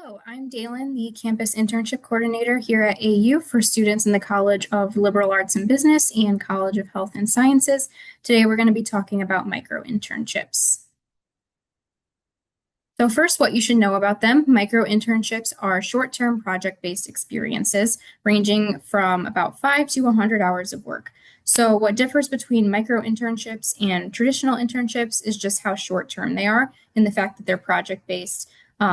Hello, I'm Dalen, the Campus Internship Coordinator here at AU for students in the College of Liberal Arts and Business and College of Health and Sciences. Today we're going to be talking about micro-internships. So first, what you should know about them. Micro-internships are short-term project-based experiences ranging from about 5 to 100 hours of work. So what differs between micro-internships and traditional internships is just how short-term they are and the fact that they're project-based,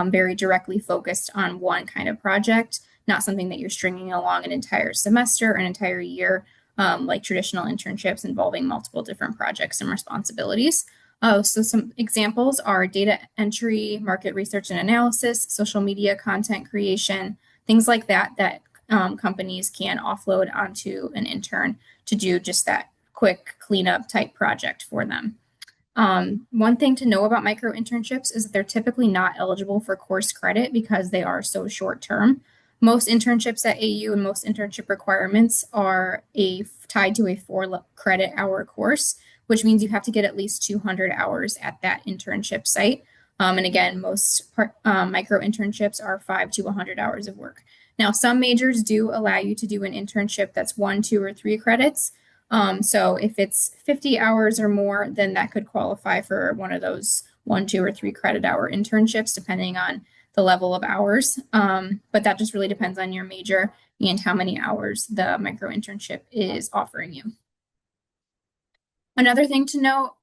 very directly focused on one kind of project, not something that you're stringing along an entire semester or an entire year, like traditional internships involving multiple different projects and responsibilities. So some examples are data entry, market research and analysis, social media content creation, things like that companies can offload onto an intern to do just that quick cleanup type project for them. One thing to know about micro internships is that they're typically not eligible for course credit because they are so short term. Most internships at AU and most internship requirements are tied to a 4 credit hour course, which means you have to get at least 200 hours at that internship site. And again, most micro internships are 5 to 100 hours of work. Now, some majors do allow you to do an internship that's 1, 2, or 3 credits. So if it's 50 hours or more, then that could qualify for one of those 1, 2, or 3 credit hour internships, depending on the level of hours. But that just really depends on your major and how many hours the micro internship is offering you. Another thing to note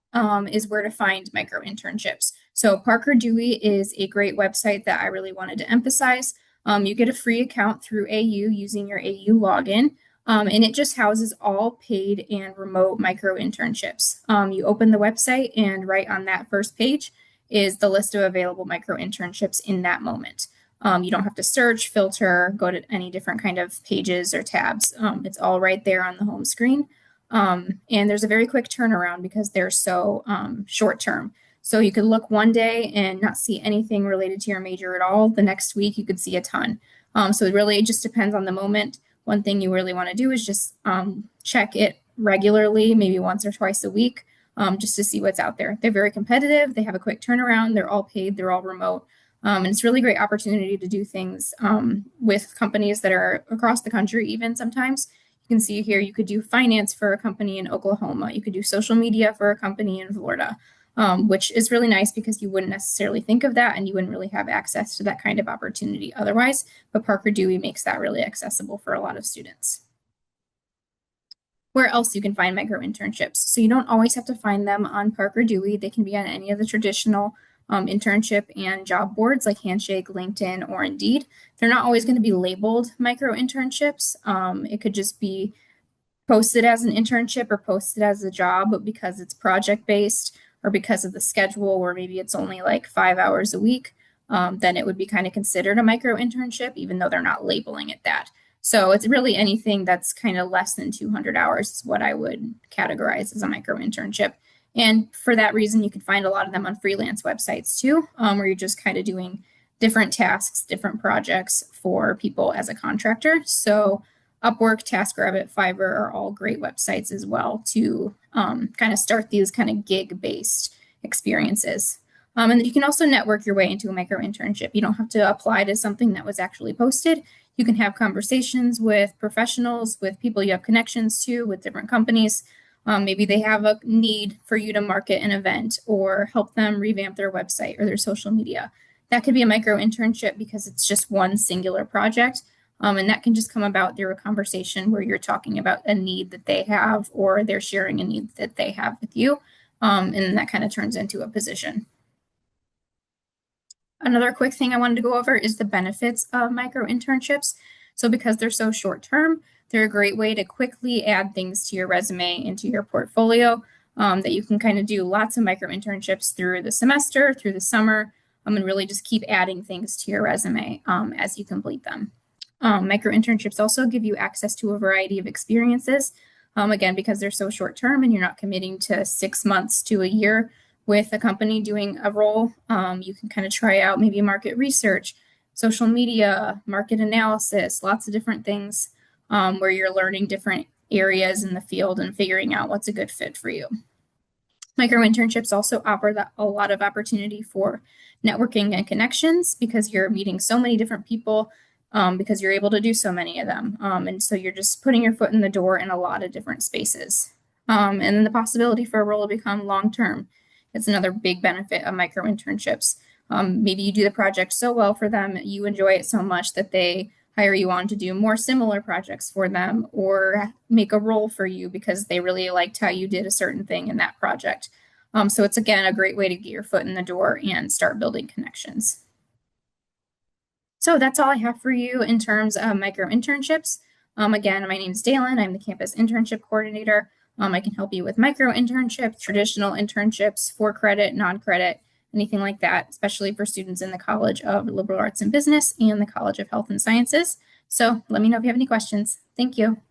is where to find micro internships. So Parker Dewey is a great website that I really wanted to emphasize. You get a free account through AU using your AU login. And it just houses all paid and remote micro internships. You open the website and right on that first page is the list of available micro internships in that moment. You don't have to search, filter, go to any different kind of pages or tabs. It's all right there on the home screen. And there's a very quick turnaround because they're so short term. So you could look one day and not see anything related to your major at all. The next week you could see a ton. So it really just depends on the moment. One thing you really want to do is just check it regularly, maybe once or twice a week, just to see what's out there. They're very competitive. They have a quick turnaround. They're all paid. They're all remote. And it's a really great opportunity to do things with companies that are across the country, even sometimes. You can see here, you could do finance for a company in Oklahoma. You could do social media for a company in Florida, which is really nice because you wouldn't necessarily think of that and you wouldn't really have access to that kind of opportunity otherwise. But Parker Dewey makes that really accessible for a lot of students. Where else you can find micro internships. So you don't always have to find them on Parker Dewey. They can be on any of the traditional internship and job boards like Handshake, LinkedIn, or Indeed. They're not always going to be labeled micro internships. It could just be posted as an internship or posted as a job, but because it's project based or because of the schedule, or maybe it's only like 5 hours a week, then it would be kind of considered a micro internship, even though they're not labeling it that. So it's really anything that's kind of less than 200 hours is what I would categorize as a micro internship. And for that reason, you can find a lot of them on freelance websites too, where you're just kind of doing different tasks, different projects for people as a contractor. So Upwork, TaskRabbit, Fiverr are all great websites as well to kind of start these kind of gig-based experiences. And you can also network your way into a micro internship. You don't have to apply to something that was actually posted. You can have conversations with professionals, with people you have connections to, with different companies. Maybe they have a need for you to market an event or help them revamp their website or their social media. That could be a micro internship because it's just one singular project. And that can just come about through a conversation where you're talking about a need that they have or they're sharing a need that they have with you. And then that kind of turns into a position. Another quick thing I wanted to go over is the benefits of micro internships. So because they're so short term, they're a great way to quickly add things to your resume and to your portfolio that you can kind of do lots of micro internships through the semester, through the summer, and really just keep adding things to your resume as you complete them. Micro internships also give you access to a variety of experiences. Again, because they're so short term and you're not committing to 6 months to a year with a company doing a role, you can kind of try out maybe market research, social media, market analysis, lots of different things where you're learning different areas in the field and figuring out what's a good fit for you. Micro-internships also offer a lot of opportunity for networking and connections because you're meeting so many different people, because you're able to do so many of them. And so you're just putting your foot in the door in a lot of different spaces. And then the possibility for a role to become long-term. It's another big benefit of micro-internships. Maybe you do the project so well for them, you enjoy it so much that they hire you on to do more similar projects for them or make a role for you because they really liked how you did a certain thing in that project. So it's again a great way to get your foot in the door and start building connections. So that's all I have for you in terms of micro internships. Again, my name is Dalen. I'm the campus internship coordinator. I can help you with micro internships, traditional internships, for credit, non-credit, anything like that, especially for students in the College of Liberal Arts and Business and the College of Health and Sciences. So let me know if you have any questions. Thank you.